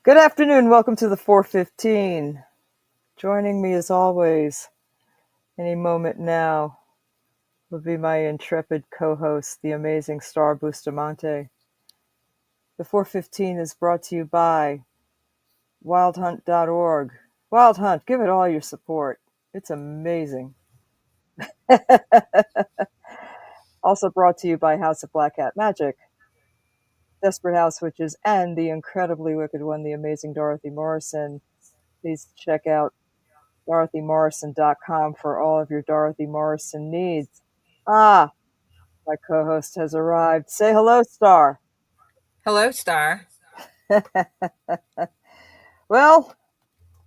Good afternoon. Welcome to the 415. Joining me as always, any moment now, will be my intrepid co-host, the amazing Star Bustamante. The 415 is brought to you by wildhunt.org. Wild Hunt, give it all your support. It's amazing. Also brought to you by House of Black Hat Magic, Desperate House Witches, and the incredibly wicked one, the amazing Dorothy Morrison. Please check out DorothyMorrison.com for all of your Dorothy Morrison needs. Ah, my co-host has arrived. Say hello, Star. Hello, Star. Well,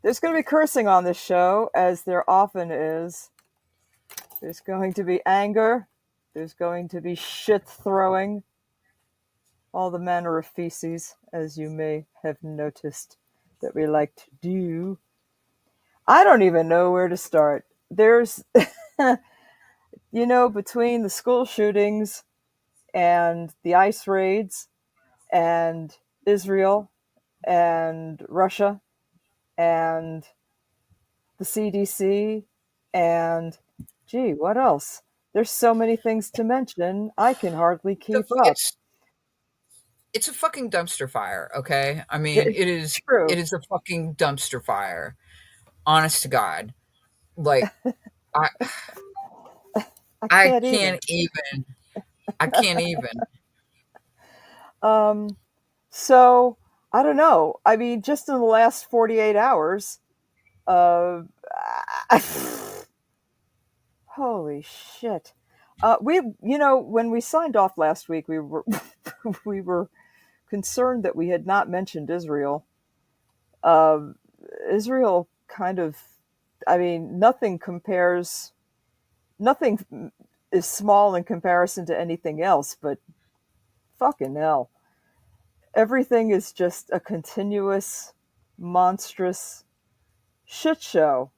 there's going to be cursing on this show, as there often is. There's going to be anger. There's going to be shit throwing. All the manner of feces, as you may have noticed that we like to do. I don't even know where to start. There's, between the school shootings and the ICE raids and Israel and Russia and the CDC and gee, what else? There's so many things to mention. I can hardly The, keep up. it's a fucking dumpster fire, okay? I mean, It's true. it is a fucking dumpster fire. Honest to God. Like I I I can't even. can't even I can't even. Um, so I don't know. I mean, just in the last 48 hours, uh, holy shit. When we signed off last week, we were we were concerned that we had not mentioned Israel. Um, Israel kind of, I mean, nothing is small in comparison to anything else, but fucking hell. Everything is just a continuous, monstrous shit show.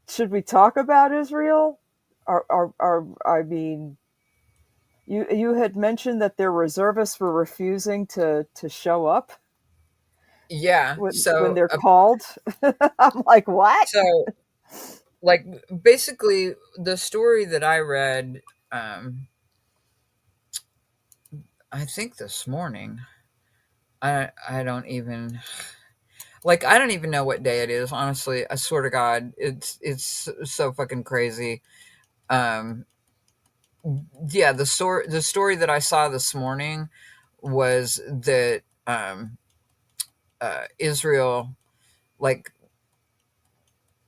Should we talk about Israel? I mean, you had mentioned that their reservists were refusing to show up Yeah. when they're called. I'm like, what? So like basically the story that I read um I think this morning. I don't even I don't even know what day it is, honestly. I swear to God, it's so fucking crazy. Um yeah, the story that I saw this morning was that Israel, like,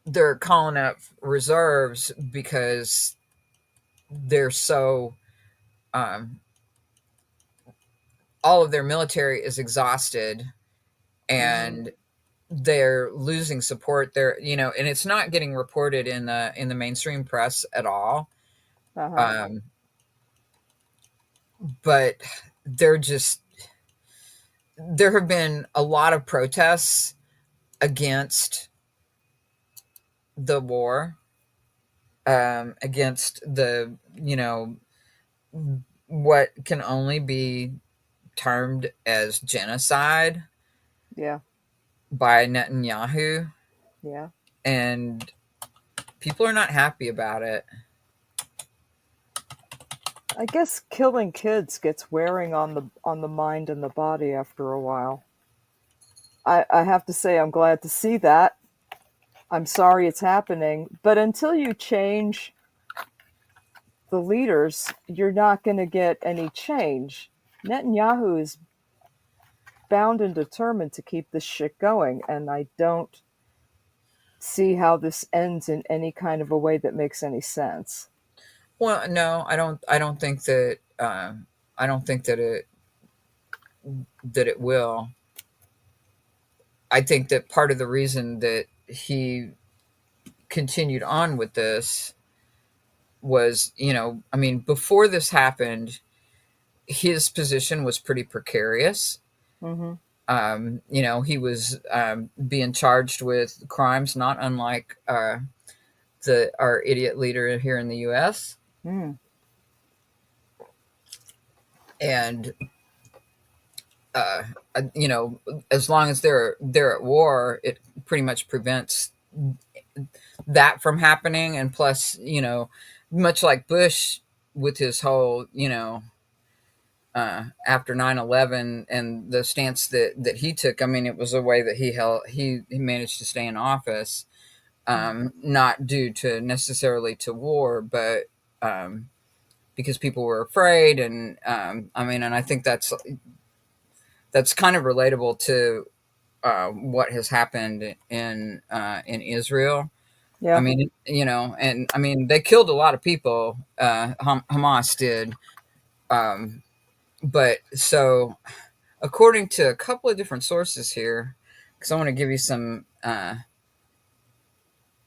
they're calling up reserves because they're so um, all of their military is exhausted Mm-hmm. and they're losing support. And it's not getting reported in the mainstream press at all. Uh-huh. Um, but they're just there have been a lot of protests against the war, against what can only be termed as genocide Yeah. by Netanyahu, Yeah. and people are not happy about it. I guess killing kids gets wearing on the mind and the body after a while. I have to say I'm glad to see that. I'm sorry it's happening, but until you change the leaders, you're not going to get any change. Netanyahu is bound and determined to keep this shit going, and I don't see how this ends in any kind of a way that makes any sense. Well, no, I don't think that. I don't think that it will. I think that part of the reason that he continued on with this was, I mean, before this happened, his position was pretty precarious. Mm-hmm. He was being charged with crimes not unlike our idiot leader here in the U.S. Mm. And uh, you know, as long as they're at war, it pretty much prevents that from happening. And plus, much like Bush with his whole, after 9/11 and the stance that he took, I mean, it was a way that he managed to stay in office, not due to necessarily to war, but um, because people were afraid. And I mean, and I think that's kind of relatable to what has happened in Israel. I Yeah. mean, and I mean, they killed a lot of people. Hamas did, um, but so according to a couple of different sources here, because I want to give you some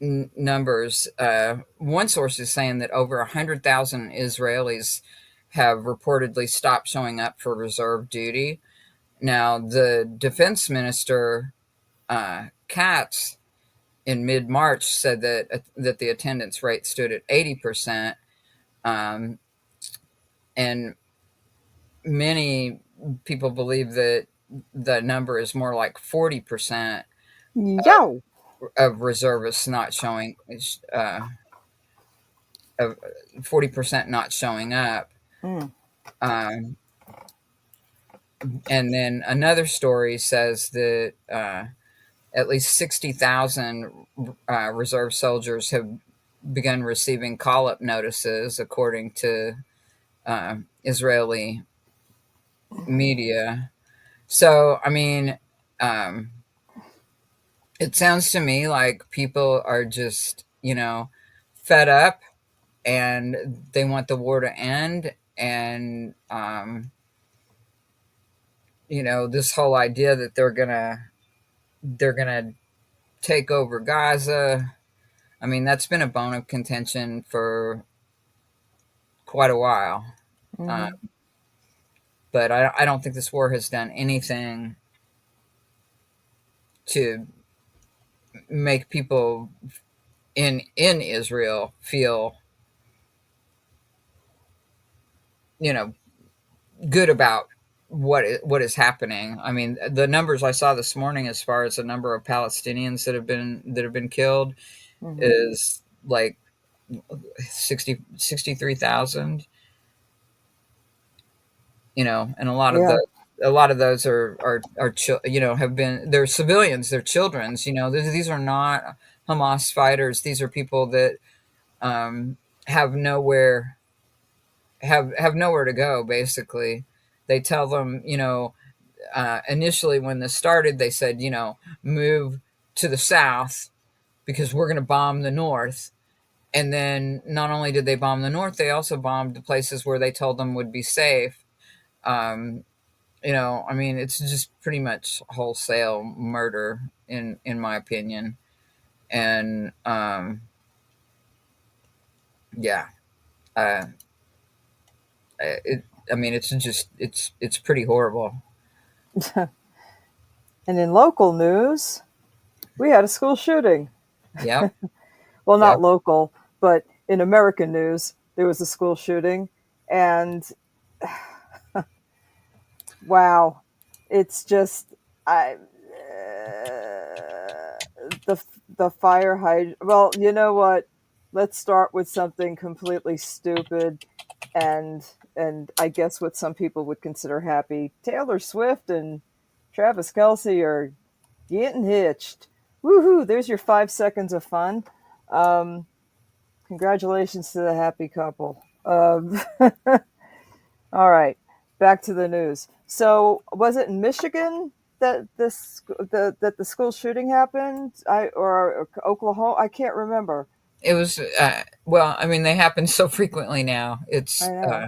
numbers. One source is saying that over 100,000 Israelis have reportedly stopped showing up for reserve duty. Now, the defense minister, Katz, in mid March said that the attendance rate stood at 80%, and many people believe that the number is more like 40% Yo. of reservists not showing, uh, of 40% not showing up. Mm. Um, and then another story says that at least 60,000 reserve soldiers have begun receiving call up notices, according to Israeli media. So, I mean, um, it sounds to me like people are just, fed up and they want the war to end. And, this whole idea that they're gonna take over Gaza. I mean, that's been a bone of contention for quite a while. Uh, Hmm. but I don't think this war has done anything to make people in Israel feel, you know, good about what is happening. I mean, the numbers I saw this morning, as far as the number of Palestinians that have been killed, Hmm. is like 63,000. And Yeah. a lot of those have been, they're civilians, they're children's. These are not Hamas fighters. These are people that um, have nowhere have nowhere to go. Basically, they tell them, initially when this started, they said, move to the south because we're going to bomb the north. And then not only did they bomb the north, they also bombed the places where they told them would be safe. Um, I mean, it's just pretty much wholesale murder in my opinion. And yeah, uh, it. I mean, it's pretty horrible. And in local news, we had a school shooting. Yep. Well, not Yep. local, but in American news, there was a school shooting. And wow, it's just, I, the the fire hydrant. Well, you know what? Let's start with something completely stupid, and I guess what some people would consider happy. Taylor Swift and Travis Kelsey are getting hitched. Woohoo! There's your 5 seconds of fun. Um, Congratulations to the happy couple. All right, back to the news. So, was it in Michigan that the school shooting happened? Or Oklahoma? I can't remember. It was well, I mean, they happen so frequently now. I know.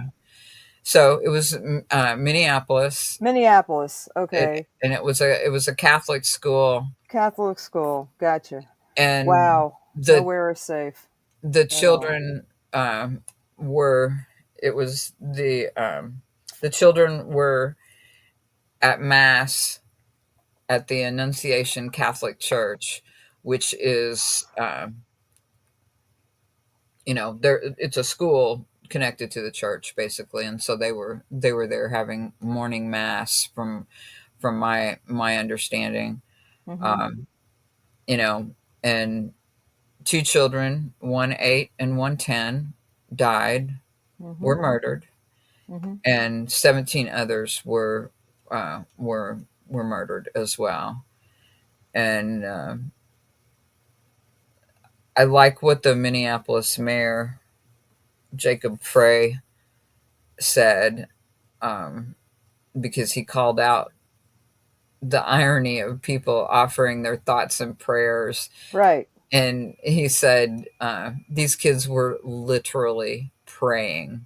So it was Minneapolis, Minneapolis. Okay, and it was a Catholic school, Catholic school. Gotcha. and Wow, the nowhere is safe the at all. children were it was the children were at mass at the Annunciation Catholic Church, which is there, it's a school connected to the church basically, and so they were there having morning mass from my understanding. Mm-hmm. Um, you know, and two children, one 8 and one 10, died, Mm-hmm. were murdered, Mm-hmm. and 17 others were murdered as well. And I like what the Minneapolis mayor Jacob Frey said, um, because he called out the irony of people offering their thoughts and prayers. Right. And he said these kids were literally praying.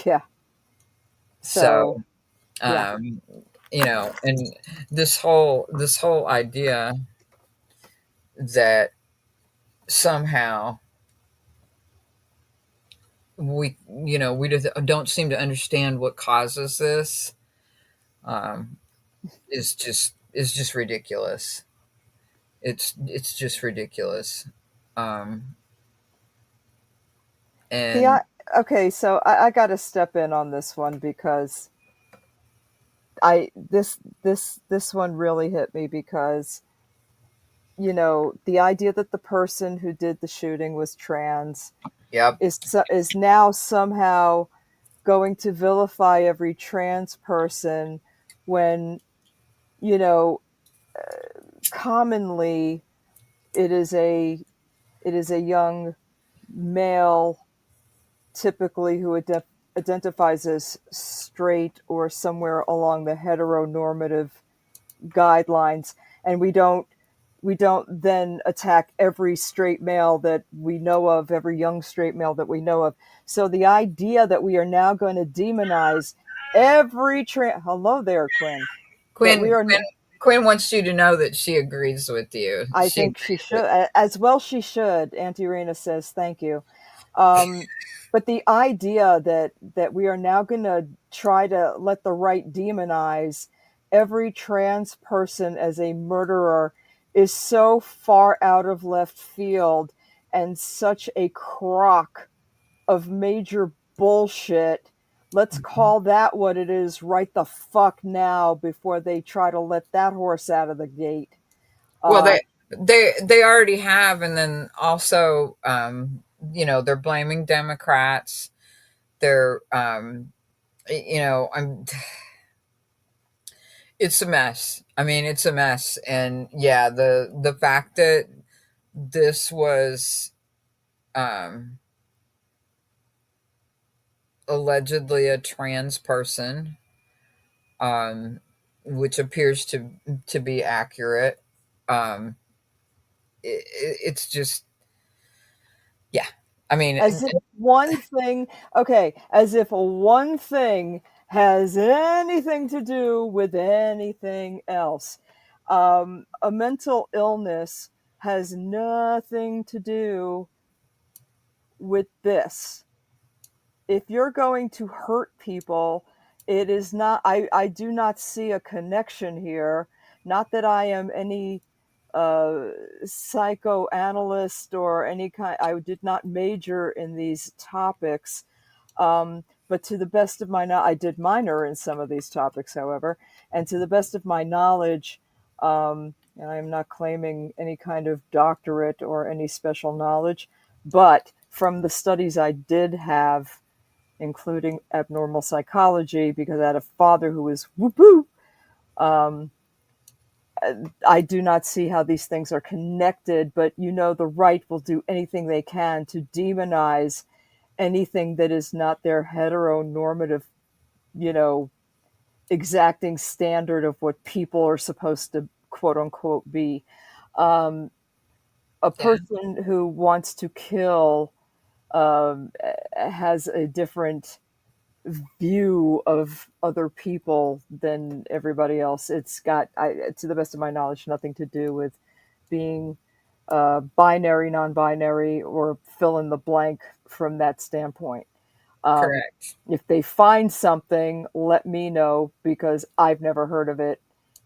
Yeah. So, So yeah. um, and this whole idea that somehow we don't seem to understand what causes this, um, is just ridiculous. It's just ridiculous. Um, The and okay, so I got to step in on this one because I this one really hit me because the idea that the person who did the shooting was trans yep, is now somehow going to vilify every trans person when you know commonly it is a young male typically who identifies as straight or somewhere along the heteronormative guidelines, and we don't then attack every straight male that we know of, every young straight male that we know of. So the idea that we are now going to demonize every hello there, Quinn, that we Quinn, are Quinn wants you to know that she agrees with you. I She think she agrees with. should, as well she should. Auntie Rena says thank you. Um, but the idea that we are now going to try to let the right demonize every trans person as a murderer is so far out of left field and such a crock of major bullshit. Let's call that what it is right the fuck now before they try to let that horse out of the gate. Well, Uh, they already have, and then also, they're blaming Democrats. They're, I'm. It's a mess. I mean, it's a mess, and yeah, the fact that this was um, allegedly a trans person, um, which appears to be accurate. Um, it's just, yeah. I mean, as if one thing, okay, as if one thing has anything to do with anything else. A mental illness has nothing to do with this. If you're going to hurt people, it is not, I do not see a connection here. Not that I am any uh, psychoanalyst or any kind, I did not major in these topics. But to the best of my knowledge, I did minor in some of these topics, however, and to the best of my knowledge, and I'm not claiming any kind of doctorate or any special knowledge, but from the studies I did have, including abnormal psychology, because I had a father who was whoop whoop. Um, I do not see how these things are connected, but the right will do anything they can to demonize anything that is not their heteronormative, you know, exacting standard of what people are supposed to quote unquote be. Um, a yeah, person who wants to kill um, has a different view of other people than everybody else. It's got, to the best of my knowledge, nothing to do with being binary, non-binary, or fill in the blank from that standpoint. Um, correct. if they find something, let me know because I've never heard of it,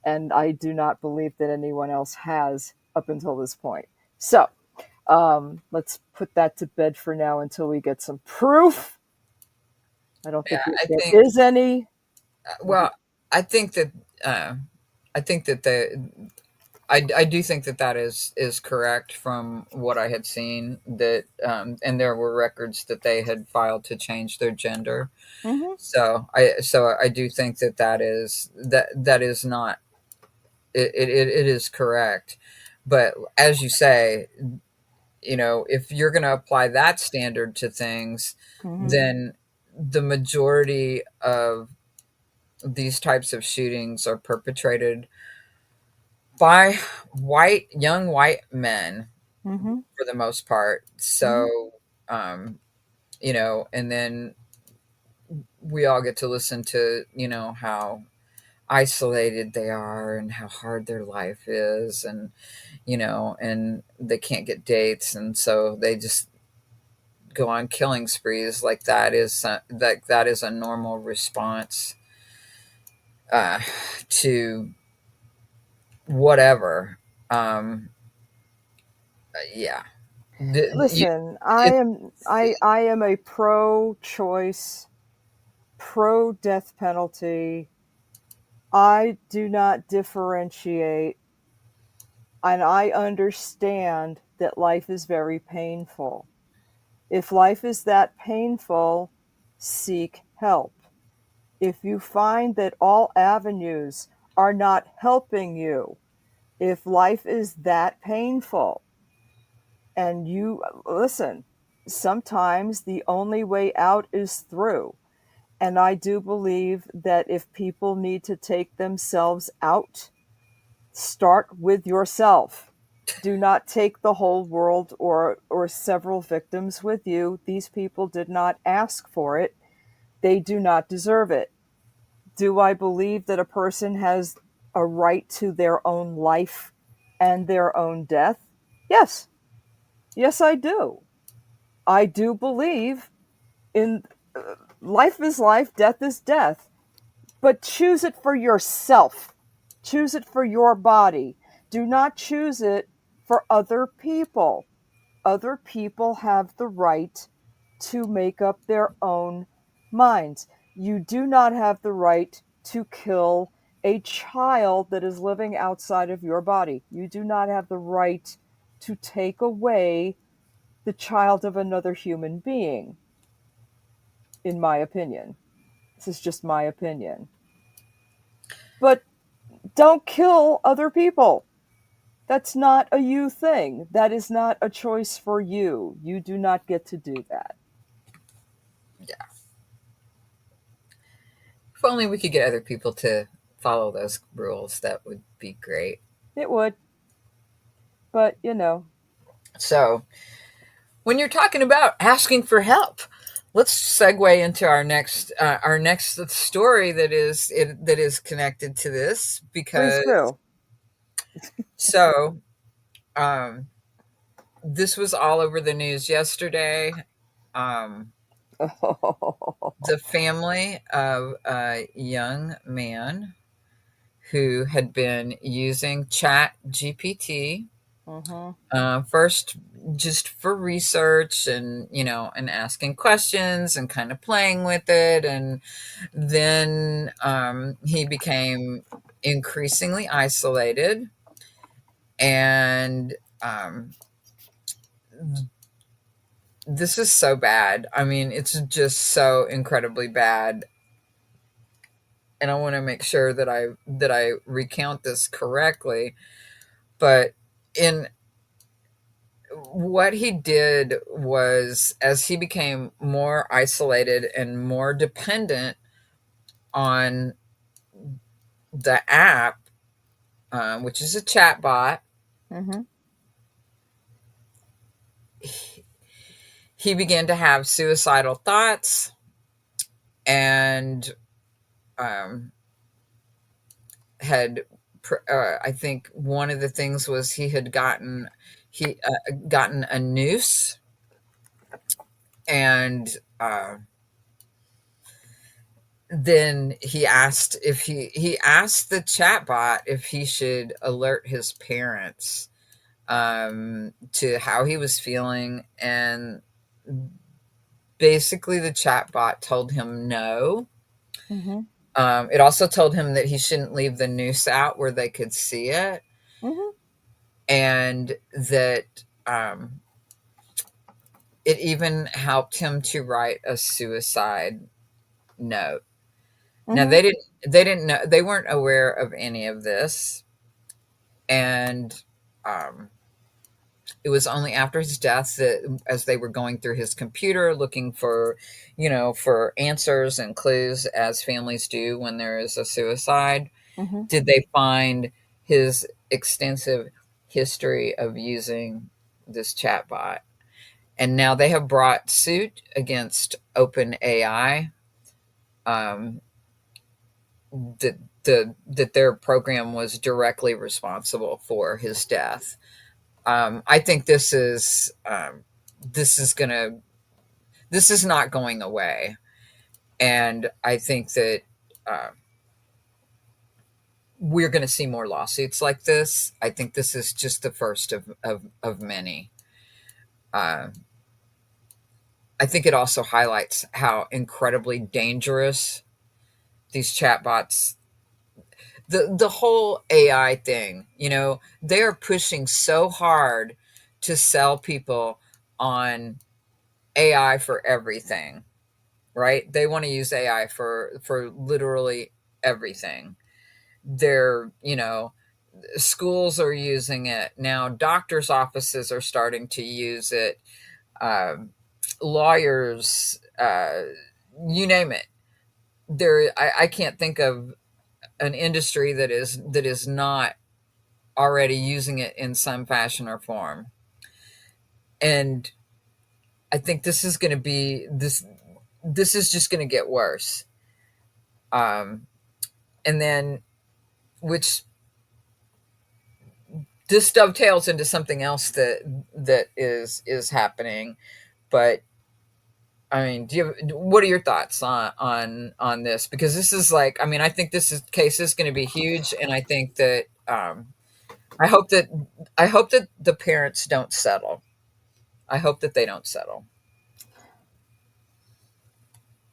and I do not believe that anyone else has up until this point. So, Let's put that to bed for now until we get some proof. I don't Yeah, think I there think. is any. Well, I think that. Uh, I think that the. I do think that that is correct from what I had seen that and there were records that they had filed to change their gender. Mm-hmm. So I do think that that is not it is correct. But as you say, if you're going to apply that standard to things, Mm-hmm. then the majority of these types of shootings are perpetrated by young white men Mm-hmm. for the most part. Mm-hmm. So, and then we all get to listen to, how isolated they are and how hard their life is, and they can't get dates. And so they just go on killing sprees like that is a normal response uh, to whatever. Um, yeah. You, Listen, it, I am a pro-choice, pro-death penalty. I do not differentiate, and I understand that life is very painful. If life is that painful, seek help. If you find that all avenues are not helping you, if life is that painful, and you listen, sometimes the only way out is through. And I do believe that if people need to take themselves out, start with yourself. Do not take the whole world or several victims with you. These people did not ask for it. They do not deserve it. Do I believe that a person has a right to their own life and their own death? Yes. Yes, I do. I do believe in life is life, death is death, but choose it for yourself. Choose it for your body. Do not choose it for other people. Other people have the right to make up their own minds. You do not have the right to kill a child that is living outside of your body. You do not have the right to take away the child of another human being, in my opinion. This is just my opinion. But don't kill other people. That's not a you thing. That is not a choice for you. You do not get to do that. yeah. If only we could get other people to follow those rules, that would be great. It would, but So, when you're talking about asking for help, let's segue into our next story that is connected to this please because do. so um, this was all over the news yesterday. Um, the family of a young man who had been using Chat GPT Mhm. first just for research and and asking questions and kind of playing with it, and then he became increasingly isolated, and this is so bad. I mean, it's just so incredibly bad, and I want to make sure that I recount this correctly. But in what he did was, as he became more isolated and more dependent on the app, which is a chat bot, Mhm. he began to have suicidal thoughts, and um, had I think one of the things was he gotten a noose, and then he asked the chatbot if he should alert his parents to how he was feeling, and basically the chatbot told him no. Mhm. It also told him that he shouldn't leave the noose out where they could see it, Mhm. and that it even helped him to write a suicide note. Now Mhm. they didn't know, they weren't aware of any of this, and um, it was only after his death that, as they were going through his computer looking for, for answers and clues, as families do when there is a suicide, Mhm. did they find his extensive history of using this chatbot. And now they have brought suit against OpenAI, um, that that their program was directly responsible for his death. I think this is gonna this is not going away, and I think that uh, we're going to see more lawsuits like this. I think this is just the first of many. Uh, I think it also highlights how incredibly dangerous these chatbots, the whole AI thing, they are pushing so hard to sell people on AI for everything, right? They want to use AI for literally everything. They're, schools are using it now. Doctors' offices are starting to use it. Um, Lawyers, you name it. I can't think of an industry that is not already using it in some fashion or form. And I think this is going to be this. This is just going to get worse. Um, and then, which this dovetails into something else that is happening. But I mean, what are your thoughts on this? Because this is like, I mean, I think case is going to be huge, and I think that I hope that I hope that the parents don't settle. I hope that they don't settle.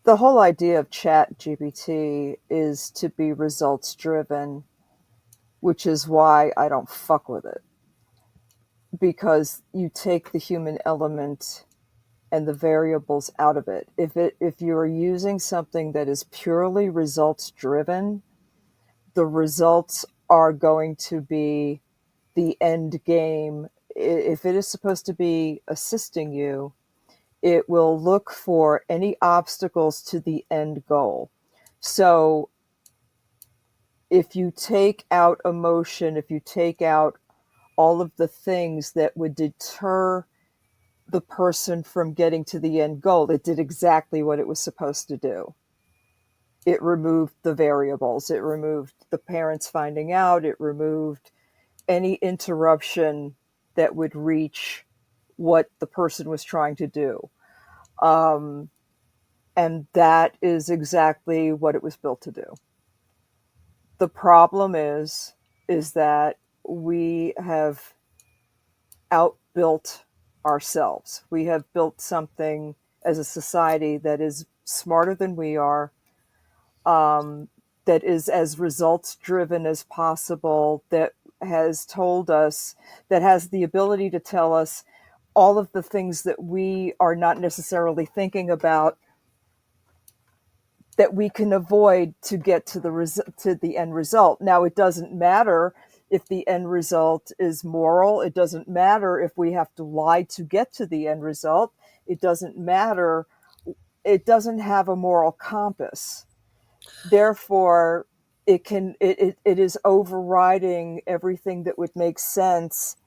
The whole idea of Chat GPT is to be results driven, which is why I don't fuck with it. Because you take the human element and the variables out of it. If you're using something that is purely results driven, the results are going to be the end game. If it is supposed to be assisting you, it will look for any obstacles to the end goal. So if you take out emotion, if you take out all of the things that would deter the person from getting to the end goal, it did exactly what it was supposed to do. It removed the variables, it removed the parents finding out, it removed any interruption that would reach what the person was trying to do. Um, and that is exactly what it was built to do. The problem is that we have outbuilt ourselves. We have built something as a society that is smarter than we are, that is as results driven as possible, that has told us, that has the ability to tell us all of the things that we are not necessarily thinking about, that we can avoid to get to to the end result. Now, it doesn't matter if the end result is moral. It doesn't matter if we have to lie to get to the end result. It doesn't matter. It doesn't have a moral compass. Therefore, it is overriding everything that would make sense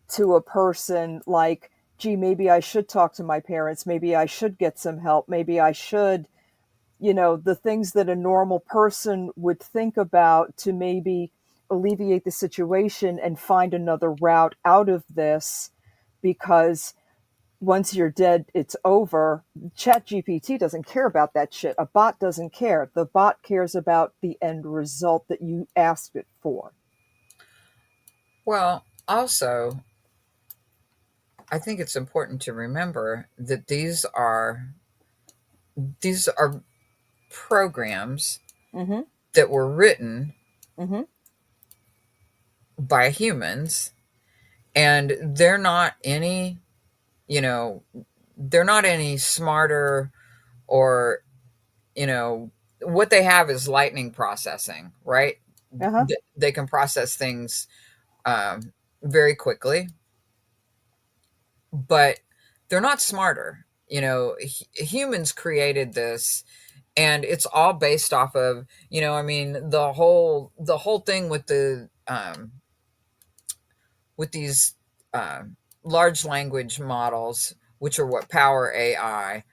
to a person, like, gee, maybe I should talk to my parents, maybe I should get some help, maybe I should, the things that a normal person would think about to maybe alleviate the situation and find another route out of this. Because once you're dead, it's over. Chat GPT doesn't care about that shit. A bot doesn't care. The bot cares about the end result that you asked it for. Well, Also, I think it's important to remember that these are programs Mm-hmm. that were written Mm-hmm. by humans, and you know they're not any smarter, or you know what they have is lightning processing, right? Uh-huh. They can process things um, very quickly, but they're not smarter. Humans created this, and it's all based off of, I mean, the whole thing with these large language models, which are what power AI.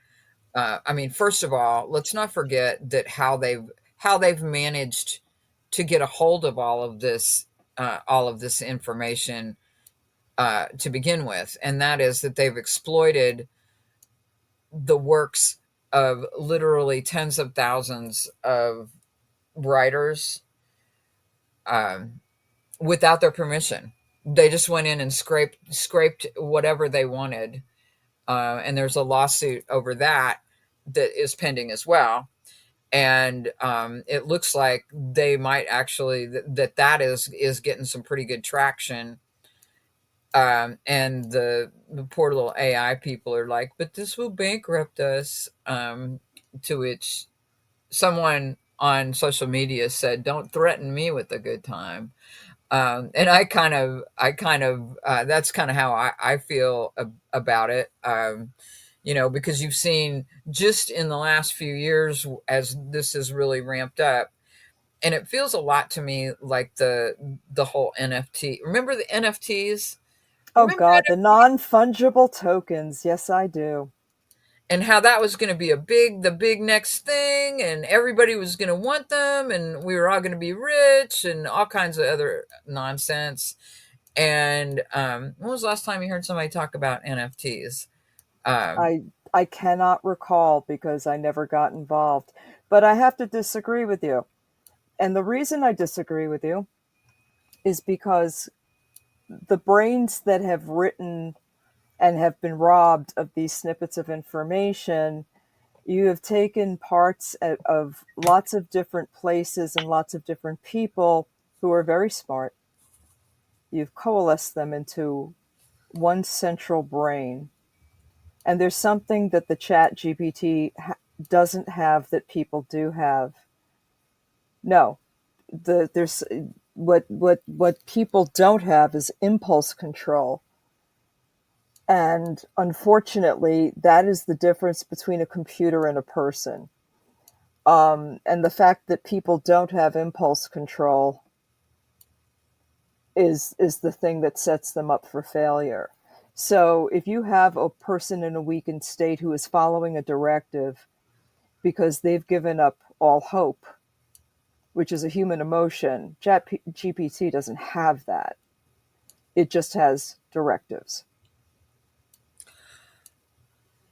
I mean, first of all, let's not forget that how they've managed to get a hold of all of this information to begin with, and that is that they've exploited the works of literally tens of thousands of writers um, without their permission. They just went in and scraped whatever they wanted, and there's a lawsuit over that is pending as well. And it looks like they might actually that is getting some pretty good traction. And the poor little AI people are like, but this will bankrupt us. To which someone on social media said, "Don't threaten me with a good time." And that's kind of how I feel about it. Because you've seen just in the last few years as this has really ramped up, and it feels a lot to me like the whole NFT. Remember the NFTs? Oh Remember God, the non-fungible tokens. Yes, I do. and how that was going to be the big next thing, and everybody was going to want them, and we were all going to be rich, and all kinds of other nonsense. And when was the last time you heard somebody talk about NFTs? Um, I I cannot recall because I never got involved. But I have to disagree with you. And the reason I disagree with you is because the brains that have written and have been robbed of these snippets of information, you have taken parts of lots of different places and lots of different people who are very smart. You've coalesced them into one central brain. And there's something that the chat GPT doesn't have that people do have. No, there's what people don't have is impulse control. And unfortunately, that is the difference between a computer and a person. And the fact that people don't have impulse control is the thing that sets them up for failure. So if you have a person in a weakened state who is following a directive because they've given up all hope, which is a human emotion, GPT doesn't have that. It just has directives.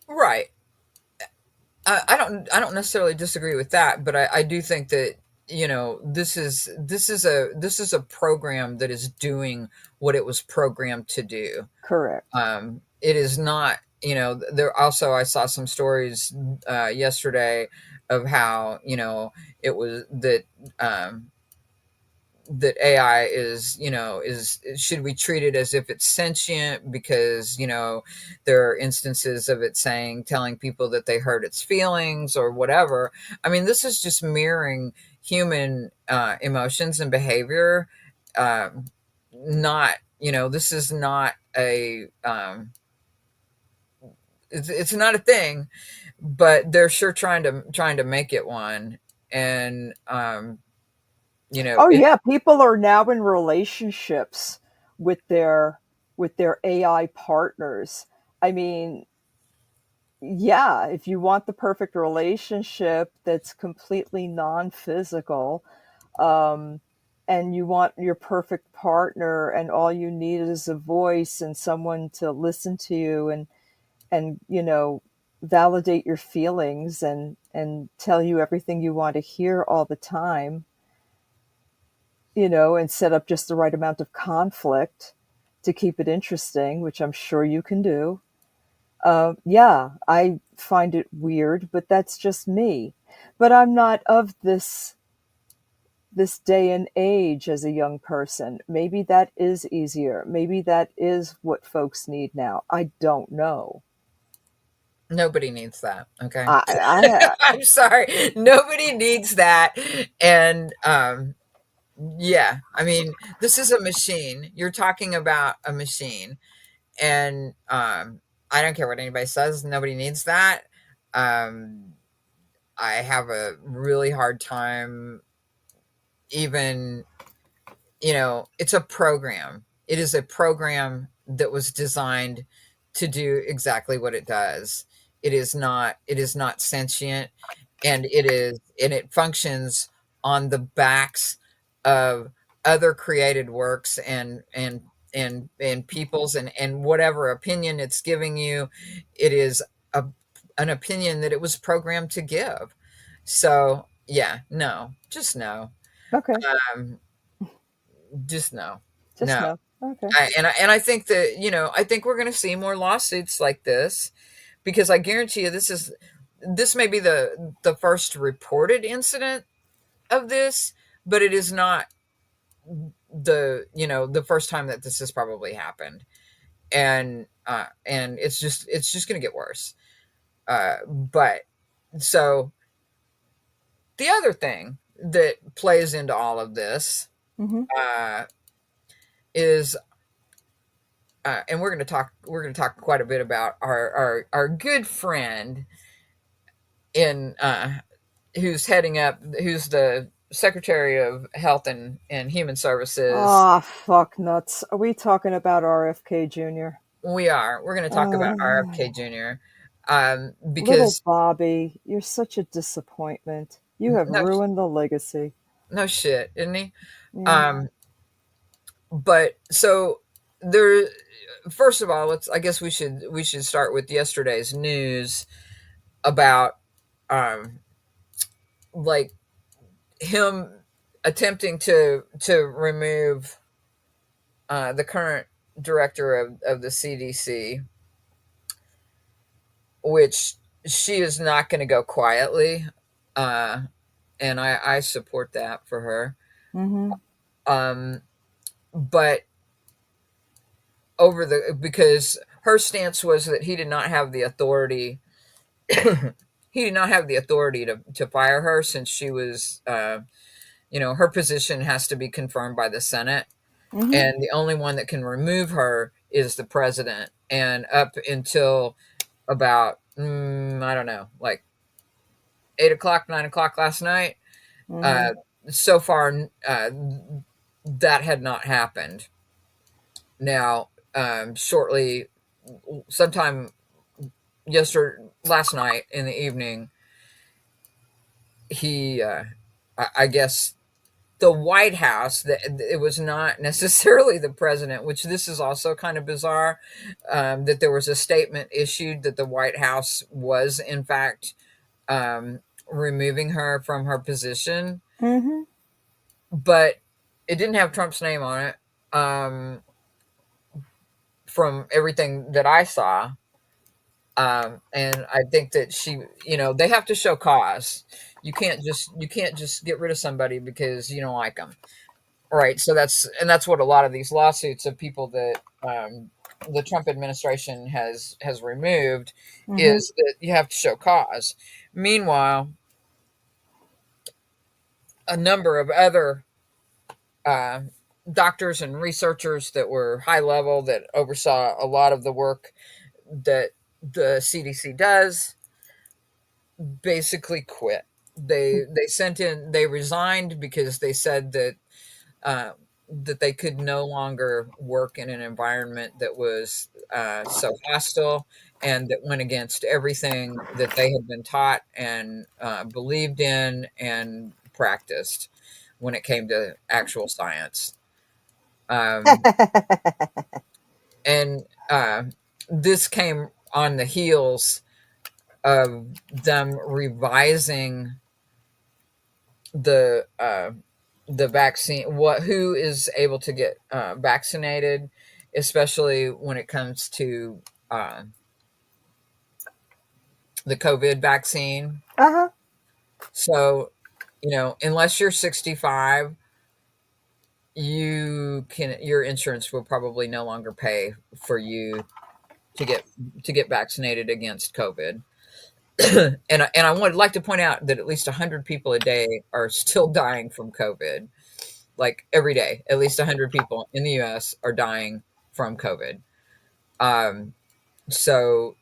right. I don't necessarily disagree with that, but I do think that this is a program that is doing what it was programmed to do. Correct. It is not, there also, I saw some stories yesterday of how, it was um, that AI is should we treat it as if it's sentient, because there are instances of it telling people that they hurt its feelings or whatever. I mean, this is just mirroring human emotions and behavior. Not This is not it's not a thing, but they're sure trying to make it one. And Oh it yeah, people are now in relationships with their with their AI partners. I mean, yeah, if you want the perfect relationship that's completely non-physical, um, and you want your perfect partner, and all you need is a voice and someone to listen to you and validate your feelings and tell you everything you want to hear all the time, and set up just the right amount of conflict, to keep it interesting, which I'm sure you can do. Yeah, I find it weird, but that's just me. But I'm not of this day and age as a young person. Maybe that is easier. Maybe that is what folks need now. I don't know. Nobody needs that. Okay. I I'm sorry. Nobody needs that. And yeah, I mean, this is a machine. You're talking about a machine. And I don't care what anybody says. Nobody needs that. Um, I have a really hard time even, it's a program. It is a program that was designed to do exactly what it does. It is not sentient, and it functions on the backs of other created works and people's and whatever opinion it's giving you, it is a an opinion that it was programmed to give. So yeah, no, just no. okay, Um, just no. just No. no. Okay. I think that, I think we're going to see more lawsuits like this, because I guarantee you this may be the first reported incident of this, but it is not the first time that this has probably happened. And it's just going to get worse. But so the other thing that plays into all of this Hmm. uh, is and we're going to talk quite a bit about our good friend in who's the Secretary of Health and Human Services. Ah, fuck nuts. Are we talking about RFK Jr.? We're going to talk about RFK Oh, Jr. little Because Bobby, you're such a disappointment. You have no, ruined the legacy. no shit, isn't he? Yeah. um but so there, first of all, I guess we should start with yesterday's news about um like him attempting to remove the current director of the CDC, which she is not going to go quietly, uh, and I support that for her. Hmm. Um, but because her stance was that he did not have the authority. He did not have the authority to fire her, since she was, her position has to be confirmed by the Senate, Hmm. and the only one that can remove her is the president. And up until about I don't know, like 8 o'clock, 9 o'clock last night, Hmm. uh, so far that had not happened. Now, shortly, sometime last night in the evening, he, I guess, the White House, that it was not necessarily the president, which this is also kind of bizarre, that there was a statement issued that the White House was in fact removing her from her position, Hmm. but it didn't have Trump's name on it. Um, from everything that I saw, and I think that they have to show cause. You can't just get rid of somebody because you don't like them. Right. So that's what a lot of these lawsuits of people that the Trump administration has removed, Hmm. is that you have to show cause. Meanwhile, a number of other uh, doctors and researchers that were high level, that oversaw a lot of the work that the CDC does, basically quit. They resigned because they said uh, that they could no longer work in an environment that was so hostile, and that went against everything that they had been taught and believed in and practiced when it came to actual science. Um, and this came on the heels of them revising the vaccine, who is able to get vaccinated, especially when it comes to uh, the COVID vaccine. Uh-huh. So, unless you're 65, your insurance will probably no longer pay for you to get vaccinated against COVID. And I would like to point out that at least 100 people a day are still dying from COVID. Like every day, at least 100 people in the U.S. are dying from COVID. Um, so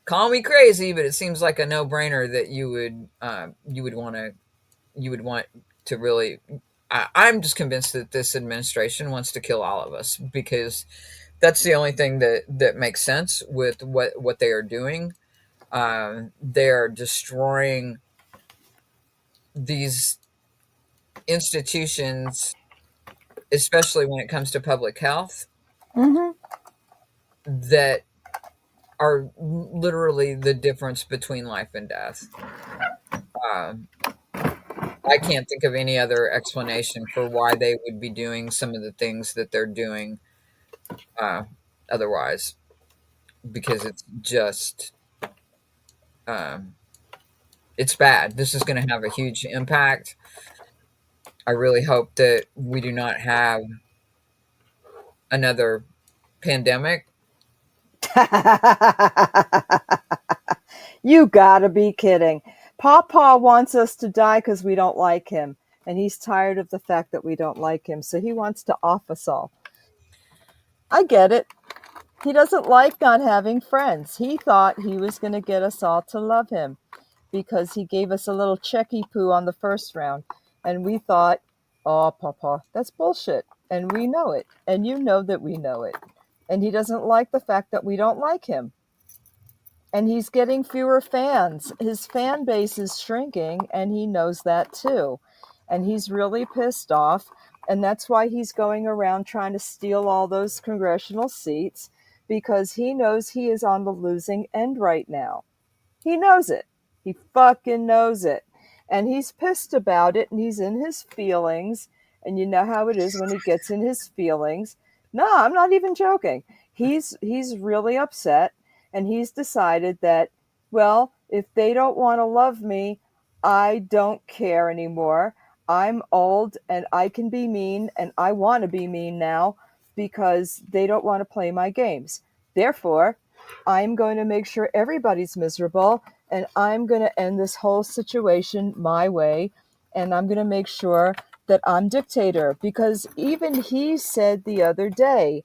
call me crazy, but it seems like a no-brainer that you would want to really. I'm just convinced that this administration wants to kill all of us because that's the only thing that makes sense with what they are doing. They're destroying these institutions, especially when it comes to public health, Mm-hmm. that are literally the difference between life and death. Um, I can't think of any other explanation for why they would be doing some of the things that they're doing uh, otherwise, because it's just um, it's bad. This is going to have a huge impact. I really hope that we do not have another pandemic. You gotta be kidding. Papa wants us to die because we don't like him. And he's tired of the fact that we don't like him. So he wants to off us all. I get it. He doesn't like not having friends. He thought he was going to get us all to love him because he gave us a little checky poo on the first round. And we thought, oh, Papa, that's bullshit. And we know it. And you know that we know it. And he doesn't like the fact that we don't like him. And he's getting fewer fans. His fan base is shrinking, and he knows that too. And he's really pissed off. And that's why he's going around trying to steal all those congressional seats because he knows he is on the losing end right now. He knows it. He fucking knows it. And he's pissed about it and he's in his feelings. And you know how it is when he gets in his feelings. No, I'm not even joking. He's really upset and he's decided that, well, if they don't want to love me, I don't care anymore. I'm old and I can be mean and I want to be mean now because they don't want to play my games. Therefore, I'm going to make sure everybody's miserable and I'm going to end this whole situation my way and I'm going to make sure that I'm dictator because even he said the other day,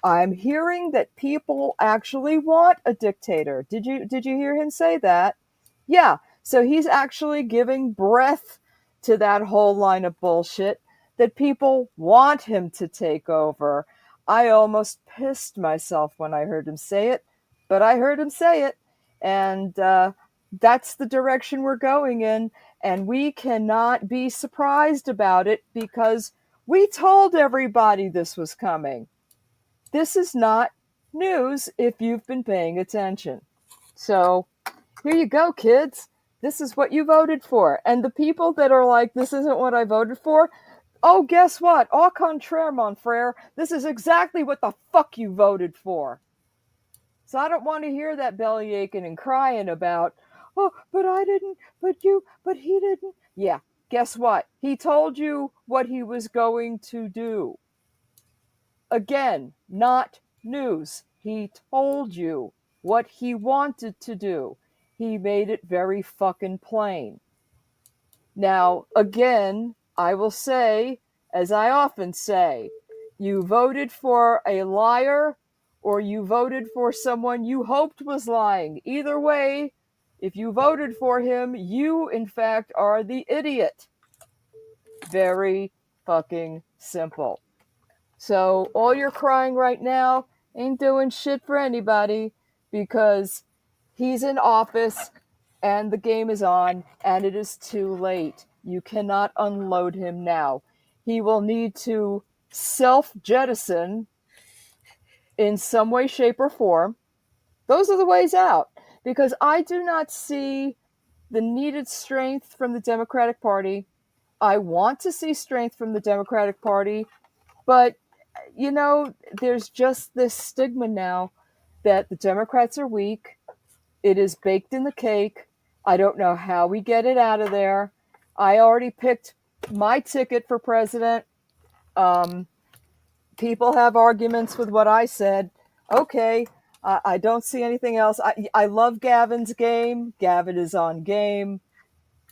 I'm hearing that people actually want a dictator. Did you hear him say that? Yeah. So he's actually giving breath to that whole line of bullshit that people want him to take over. I almost pissed myself when I heard him say it, but I heard him say it, and that's the direction we're going in. And we cannot be surprised about it because we told everybody this was coming. This is not news if you've been paying attention. So here you go, kids. This is what you voted for. And the people that are like, this isn't what I voted for, oh, guess what? Au contraire, mon frere. This is exactly what the fuck you voted for. So I don't want to hear that belly aching and crying about, oh, but I didn't, but you, but he didn't. Yeah, guess what? He told you what he was going to do. Again, not news. He told you what he wanted to do. He made it very fucking plain. Now, again, I will say, as I often say, you voted for a liar or you voted for someone you hoped was lying. Either way, if you voted for him, you, in fact, are the idiot. Very fucking simple. So all your crying right now ain't doing shit for anybody because he's in office and the game is on and it is too late. You cannot unload him now. He will need to self jettison in some way, shape, or form. Those are the ways out because I do not see the needed strength from the Democratic Party. I want to see strength from the Democratic Party, but you know, there's just this stigma now that the Democrats are weak. It is baked in the cake. I don't know how we get it out of there. I already picked my ticket for president. Um, People have arguments with what I said. Okay, I don't see anything else. I love Gavin's game. Gavin is on game.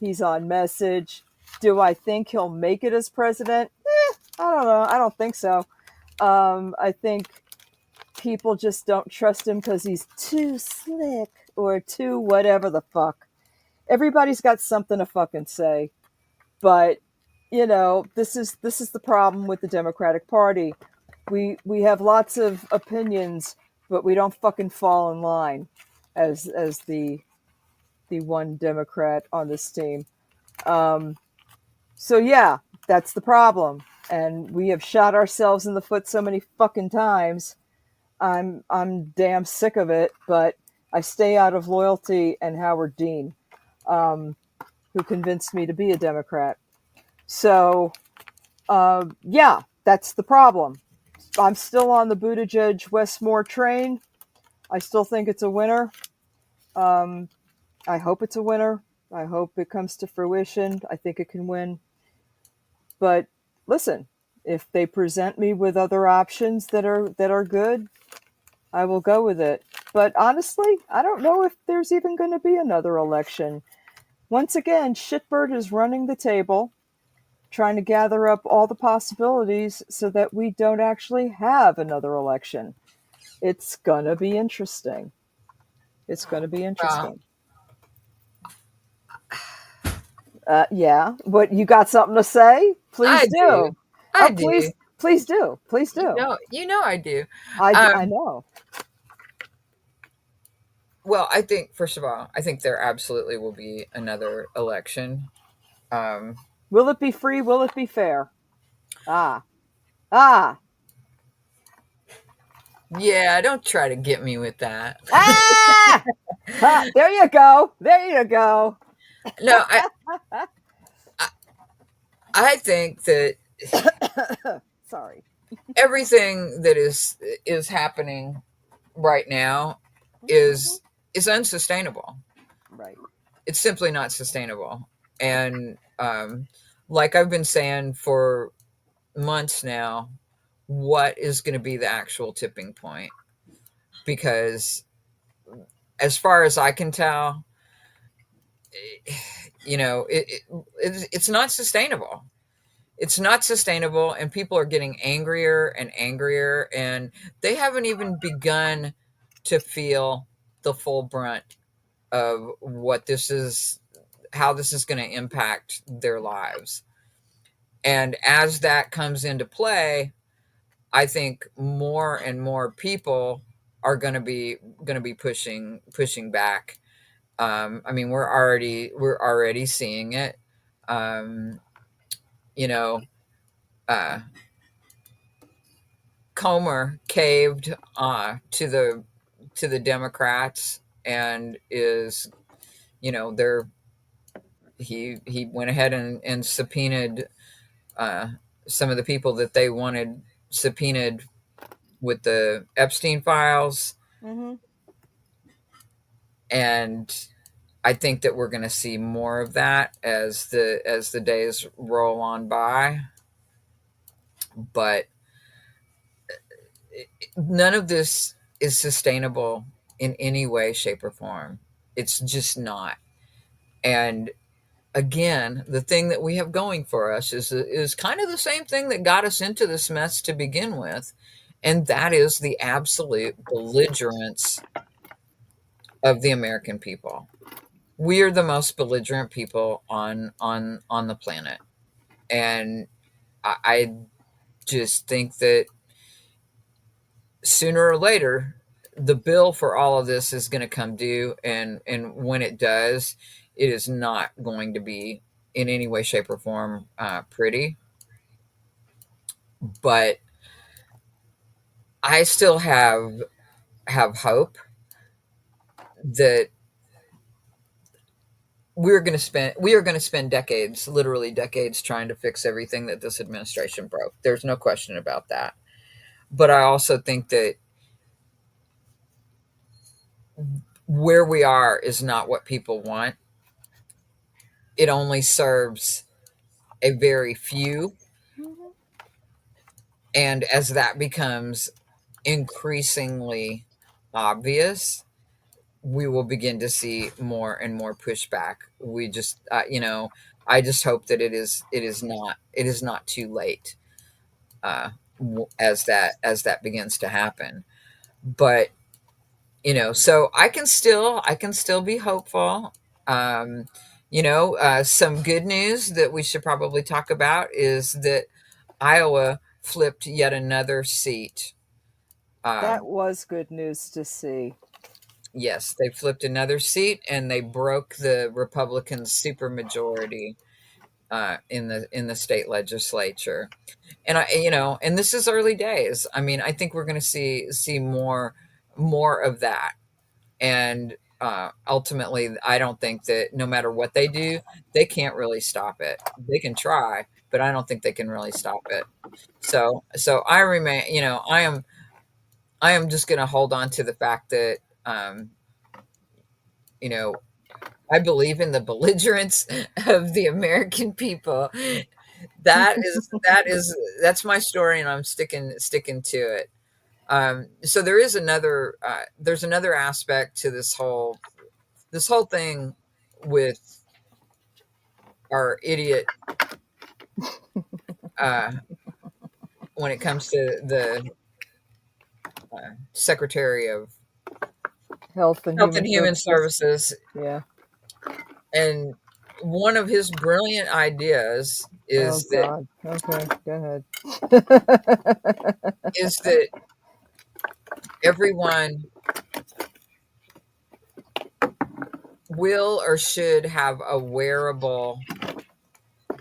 He's on message. Do I think he'll make it as president? I don't know. I don't think so. I think people just don't trust him because he's too slick or too whatever the fuck. Everybody's got something to fucking say, but you know, this is the problem with the Democratic Party. We have lots of opinions, but we don't fucking fall in line as the one Democrat on this team. Um, so yeah, that's the problem, and we have shot ourselves in the foot so many fucking times. I'm damn sick of it, but I stay out of Loyalty and Howard Dean, um, who convinced me to be a Democrat. So yeah, that's the problem. I'm still on the Buttigieg Westmore train. I still think it's a winner. Um, I hope it's a winner. I hope it comes to fruition. I think it can win. But listen, if they present me with other options that are good, I will go with it. But honestly, I don't know if there's even going to be another election. Once again, Shitbird is running the table, trying to gather up all the possibilities so that we don't actually have another election. It's going to be interesting. It's going to be Well, interesting. Yeah. What, you got something to say? Please I do. do. I Oh, do. please do. Please do. You know I do. I Um, know. well, I think first of all, I think there absolutely will be another election. Um, Will it be free? Will it be fair? Ah. Ah. yeah, don't try to get me with that. Ah! Ha, there you go. There you go. No, I I think that Sorry. everything that is happening right now Mhm. is is unsustainable. Right. It's simply not sustainable. And like I've been saying for months now, what is going to be the actual tipping point? Because as far as I can tell, you know, it's not sustainable. It's not sustainable, and people are getting angrier and angrier, and they haven't even begun to feel the full brunt of what this is, how this is going to impact their lives. And as that comes into play, I think more and more people are going to be pushing back. I mean, we're already seeing it. Um, you know, uh, Comer caved to the Democrats and is, they're he went ahead and subpoenaed uh, some of the people that they wanted subpoenaed with the Epstein files, Mhm. and I think that we're going to see more of that as the days roll on by. But none of this is sustainable in any way, shape, or form. It's just not. And again, the thing that we have going for us is kind of the same thing that got us into this mess to begin with, and that is the absolute belligerence of the American people. We are the most belligerent people on the planet, and I just think that sooner or later the bill for all of this is going to come due, and when it does, it is not going to be in any way, shape, or form pretty. But I still have hope that we are going to spend decades, literally decades, trying to fix everything that this administration broke. There's no question about that. But I also think that where we are is not what people want. It only serves a very few. Mhm. And as that becomes increasingly obvious, we will begin to see more and more pushback. We just, I just hope that it is not too late as that begins to happen. But so I can still be hopeful. Um, some good news that we should probably talk about is that Iowa flipped yet another seat. That Um, was good news to see. yes, they flipped another seat and they broke the Republican supermajority in the state legislature. And this is early days. I mean, I think we're going to see more of that. And ultimately, I don't think that no matter what they do, they can't really stop it. They can try, but I don't think they can really stop it. So I remain, I am just going to hold on to the fact that, um, you know, I believe in the belligerence of the American people. That's my story, and I'm sticking to it. So there's another aspect to this whole thing with our idiot uh, when it comes to the Secretary of Health and Health Human and Human Services. Services, Yeah. and one of his brilliant ideas Oh is that God. Okay, go ahead. is that everyone will or should have a wearable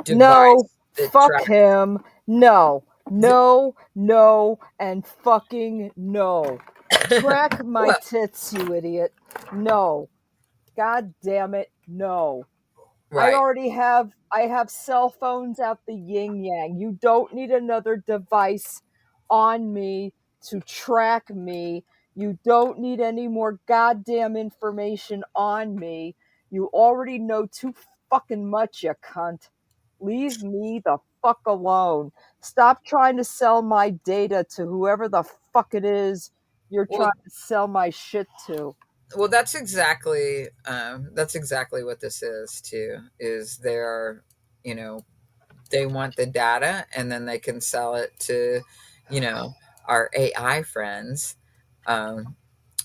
No, device that fuck tracks. him. No, no, no, and fucking no. Track my Well, tits, you idiot. No. God damn it, no. right. I have cell phones out the yin yang. You don't need another device on me to track me. You don't need any more goddamn information on me. You already know too fucking much, you cunt. Leave me the fuck alone. Stop trying to sell my data to whoever the fuck it is you're trying Well, to sell my shit to. well, that's exactly what this is too. Is they're, you know, they want the data and then they can sell it to, you know, our AI friends. Um,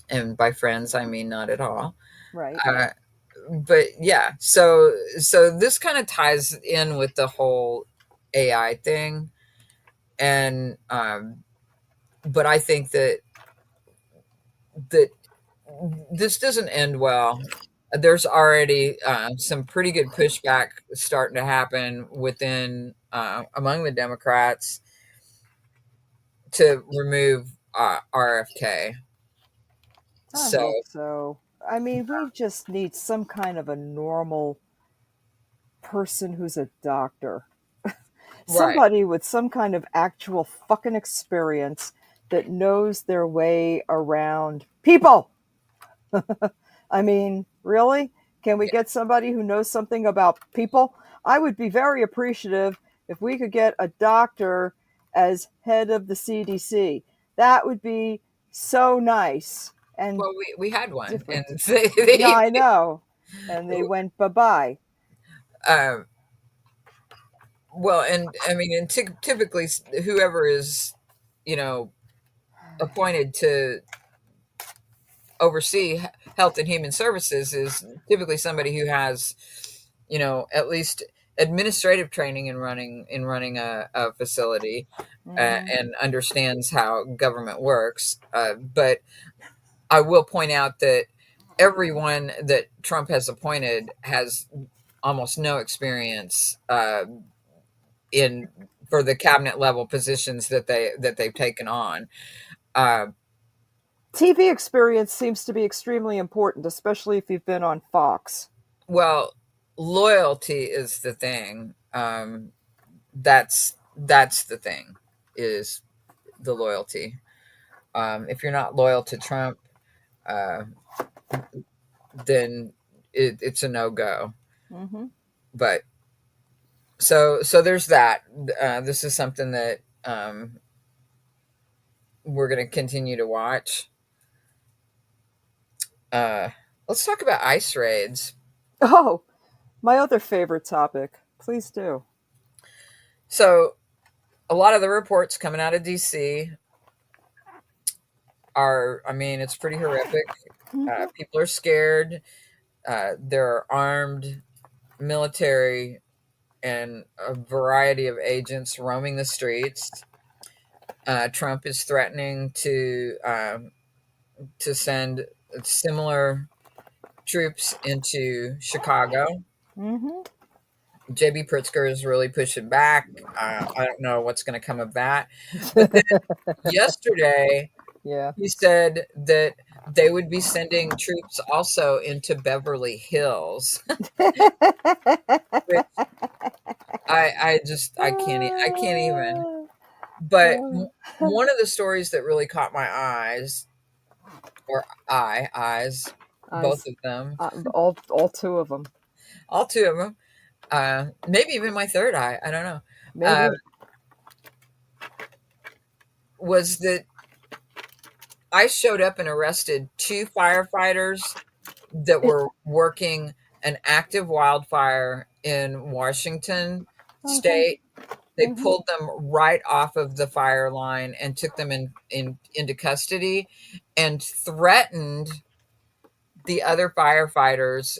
and by friends, I mean not at all. Right. Uh, but yeah, so this kind of ties in with the whole AI thing, and but I think that this doesn't end well. There's already some pretty good pushback starting to happen within among the Democrats to remove RFK. I So hope so. I mean, we just need some kind of a normal person who's a doctor. right, Somebody with some kind of actual fucking experience that knows their way around people. I mean, really? Can we yeah. get somebody who knows something about people? I would be very appreciative if we could get a doctor as head of the CDC. That would be so nice and Well, we had one, and different. Yeah, they I know. And they went bye bye. um, well, and I mean, and typically, whoever is, you know, appointed to oversee health and human services is typically somebody who has, at least administrative training in running a facility, Hmm. and understands how government works. But I will point out that everyone that Trump has appointed has almost no experience in for the cabinet level positions that they've taken on. Uh, TV experience seems to be extremely important, especially if you've been on Fox. well, loyalty is the thing. That's the thing. Is the loyalty. If you're not loyal to Trump, uh, then it's a no go. Hmm. But so there's that. This is something that we're going to continue to watch. Uh, let's talk about ICE raids. Oh, my other favorite topic. Please do. So a lot of the reports coming out of DC are, I mean, it's pretty horrific. Hmm. People are scared. There are armed military and a variety of agents roaming the streets. Trump is threatening to send similar troops into Chicago. Hmm. JB Pritzker is really pushing back. I don't know what's going to come of that. But then yesterday, Yeah. he said that they would be sending troops also into Beverly Hills. Which I can't even. But one of the stories that really caught my eyes, or eyes, both Eyes. of them, All two of them. all two of them, maybe even my third eye, I don't know, uh, Maybe. was that I showed up and arrested two firefighters that It, were working an active wildfire in Washington uh-huh. state. They Hmm. pulled them right off of the fire line and took them into custody and threatened the other firefighters,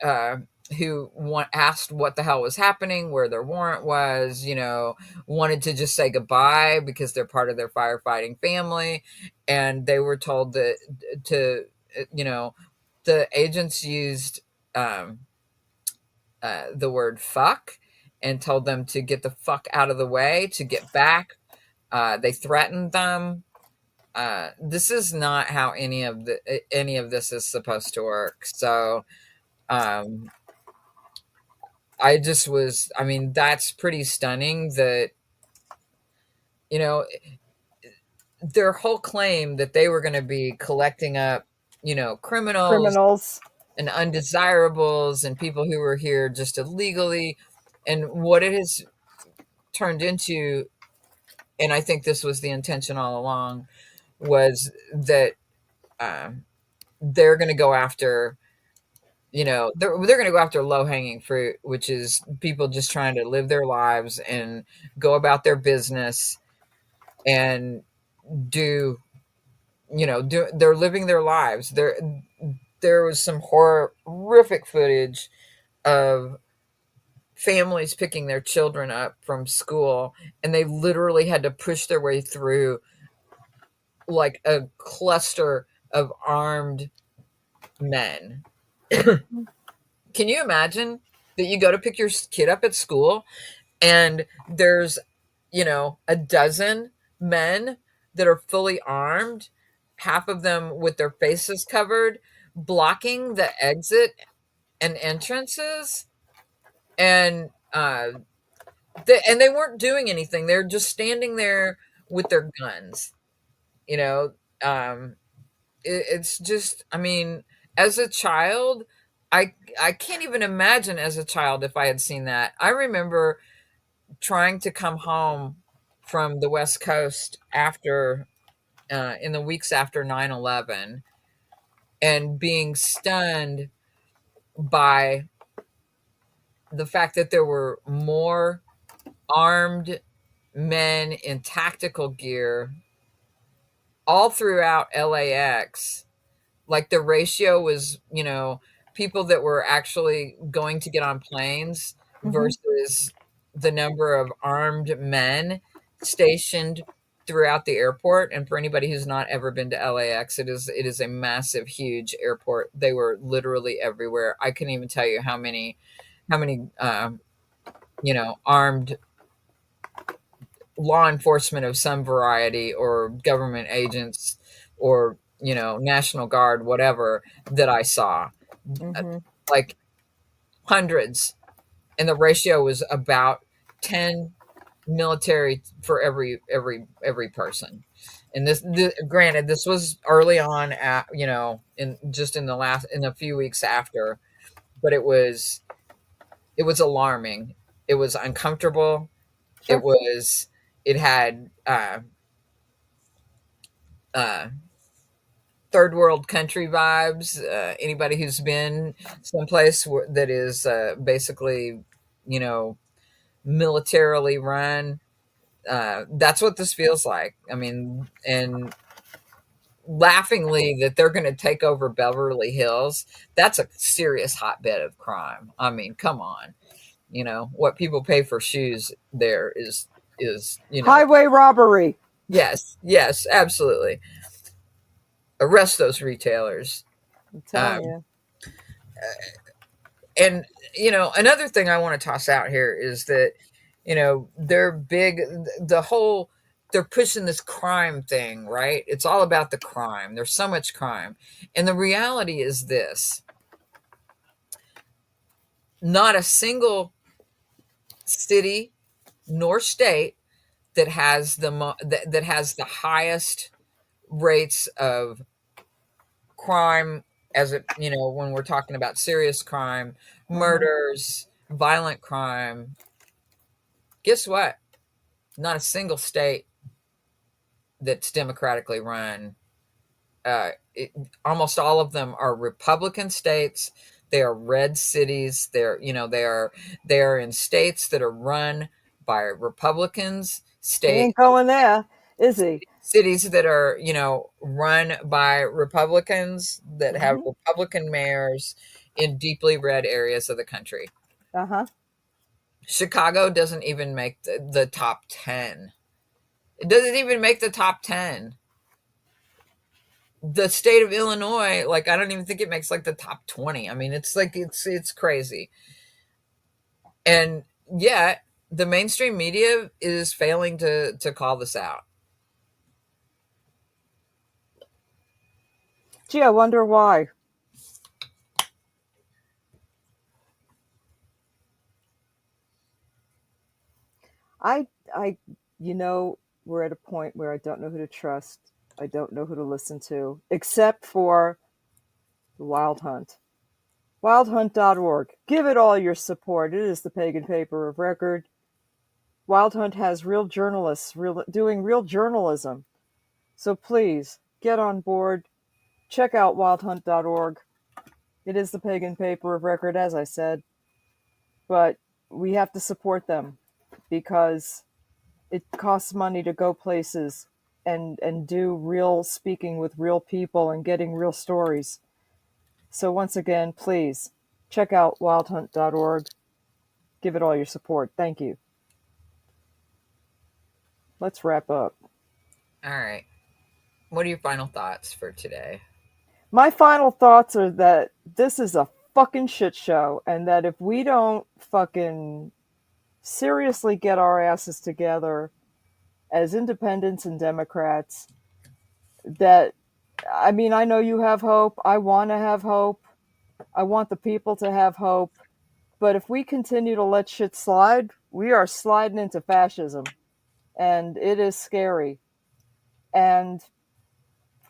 uh, who asked what the hell was happening, where their warrant was, wanted to just say goodbye because they're part of their firefighting family. And they were told that to, you know, the agents used um, the word fuck and told them to get the fuck out of the way to get back. They threatened them. This is not how any of this is supposed to work. So um, I mean, that's pretty stunning that, you know, their whole claim that they were going to be collecting up, criminals Criminals. and undesirables and people who were here just illegally. And what it has turned into, and I think this was the intention all along, was that um, they're going to go after, they're going to go after low hanging fruit, which is people just trying to live their lives and go about their business and do they're living their lives. There was some horrific footage of families picking their children up from school, and they literally had to push their way through like a cluster of armed men. Can you imagine that you go to pick your kid up at school and there's, a dozen men that are fully armed, half of them with their faces covered, blocking the exit and entrances, and they weren't doing anything. They're just standing there with their guns. You know, um, it's just, I mean, as a child, I can't even imagine as a child if I had seen that. I remember trying to come home from the West Coast after in the weeks after 9/11 and being stunned by the fact that there were more armed men in tactical gear all throughout LAX. Like the ratio was, people that were actually going to get on planes Hmm. versus the number of armed men stationed throughout the airport. And for anybody who's not ever been to LAX, it is a massive, huge airport. They were literally everywhere. I couldn't even tell you how many armed law enforcement of some variety or government agents or National Guard, whatever, that I saw. Hmm. Like hundreds, and the ratio was about 10 military for every person. And this granted, this was early on at, in just in the last in a few weeks after, but it was alarming. It was uncomfortable. It Sure. was it had uh third world country vibes. Anybody who's been someplace that is basically, you know, militarily run, that's what this feels like. I mean, and laughingly that they're going to take over Beverly Hills, that's a serious hotbed of crime. I mean, come on. What people pay for shoes there is, Highway robbery. yes, yes, absolutely. Arrest those retailers. I'm telling Um, you. and another thing I want to toss out here is that they're big, the whole, they're pushing this crime thing, right? It's all about the crime. There's so much crime, and the reality is this: not a single city nor state that has the highest rates of crime, as it when we're talking about serious crime, Hmm. murders, violent crime. Guess what? Not a single state that's democratically run. Uh, it, Almost all of them are Republican states. They are red cities. They are in states that are run by Republicans. He ain't going there, is he? Cities that are run by Republicans that have Hmm. Republican mayors in deeply red areas of the country. Uh-huh. Chicago doesn't even make the top 10. It doesn't even make the top 10. The state of Illinois, like, I don't even think it makes like the top 20. I mean, it's like it's crazy. And yet the mainstream media is failing to call this out. Gee, I wonder why. I I we're at a point where I don't know who to trust. I don't know who to listen to, except for the Wild Hunt. Wildhunt.org. Give it all your support. It is the pagan paper of record. Wild Hunt has real journalists doing real journalism. So please get on board. Check out wildhunt.org. It is the pagan paper of record, as I said, but we have to support them because it costs money to go places and do real speaking with real people and getting real stories. So once again, please check out wildhunt.org. Give it all your support. Thank you. Let's wrap up. All right. What are your final thoughts for today? My final thoughts are that this is a fucking shit show, and that if we don't fucking seriously get our asses together as independents and Democrats, that, I mean, I know you have hope. I want to have hope. I want the people to have hope. But if we continue to let shit slide, we are sliding into fascism. And it is scary. And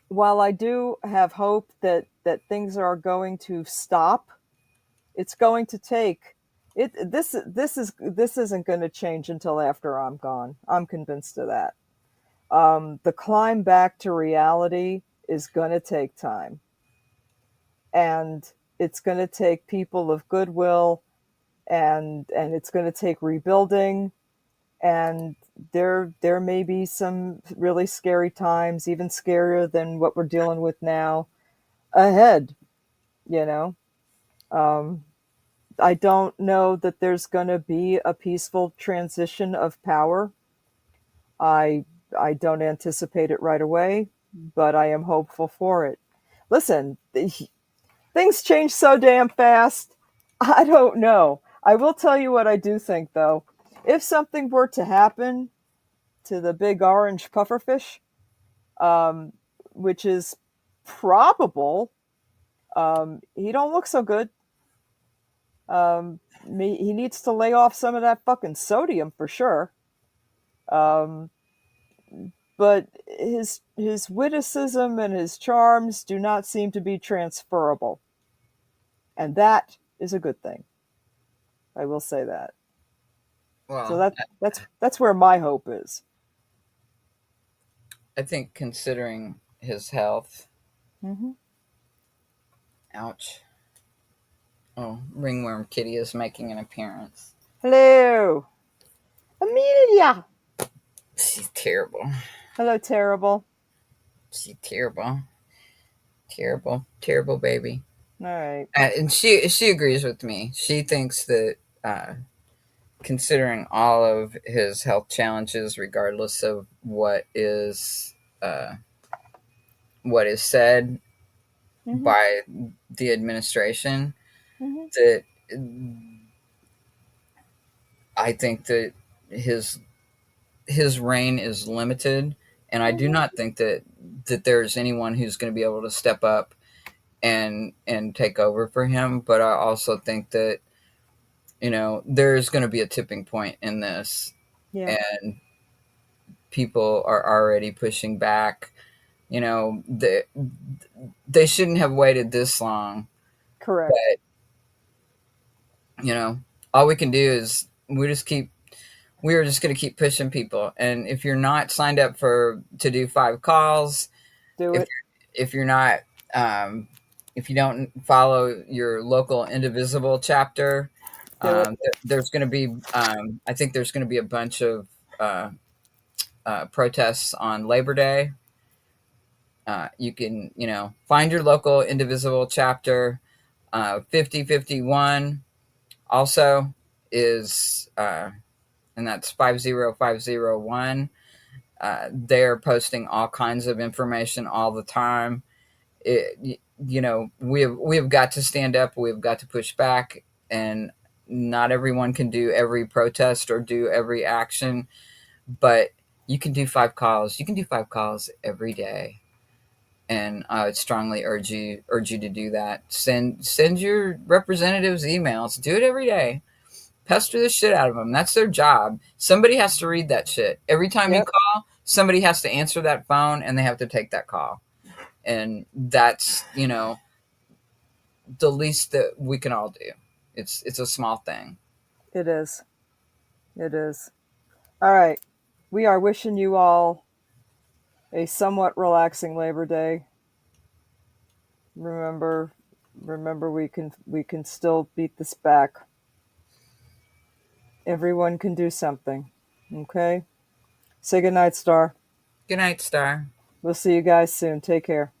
while I do have hope that things are going to stop, it's going to take it. This isn't going to change until after I'm gone. I'm convinced of that. The climb back to reality is going to take time, and it's going to take people of goodwill, and it's going to take rebuilding, and there may be some really scary times, even scarier than what we're dealing with now, ahead. You know, um, I don't know that there's going to be a peaceful transition of power. I I don't anticipate it right away, but I am hopeful for it. Listen, things change so damn fast. I don't know. I will tell you what I do think, though. If something were to happen to the big orange pufferfish, um, which is probable, he don't look so good. He needs to lay off some of that fucking sodium for sure. Um, but his witticism and his charms do not seem to be transferable, and that is a good thing. I will say that. So Well, that's where my hope is. I think considering his health, Mm-hmm. ouch. Oh, Ringworm Kitty is making an appearance. Hello, Amelia. She's terrible. Hello, terrible. She's terrible. Terrible. Terrible baby. All right. And she agrees with me. She thinks that uh, considering all of his health challenges, regardless of uh, what is said Mm-hmm. by the administration, Mm-hmm. that I think that his his reign is limited, and I do Mm-hmm. not think that there's anyone who's going to be able to step up and take over for him. But I also think that there's going to be a tipping point in this, Yeah. and people are already pushing back. They shouldn't have waited this long, Correct. but all we can do is we are just going to keep pushing people. And if you're not signed up to do 5 calls, Do if it. if you're not um, if you don't follow your local indivisible chapter, Do it. there's going to be I think there's going to be a bunch of uh, protests on Labor Day. You can find your local indivisible chapter. 5051 also is and that's 50501. They're posting all kinds of information all the time. We have got to stand up. We've got to push back, and not everyone can do every protest or do every action, but you can do 5 calls. You can do 5 calls every day, and I would strongly urge you to do that. Send your representatives emails. Do it every day. Pester the shit out of them. That's their job. Somebody has to read that shit. Every time you Yep. call, somebody has to answer that phone and they have to take that call. And that's, the least that we can all do. It's a small thing. It is. It is. All right. We are wishing you all a somewhat relaxing Labor Day. Remember, remember, we can still beat this back. Everyone can do something. Okay. Say goodnight, Star. Good night, Star. We'll see you guys soon. Take care.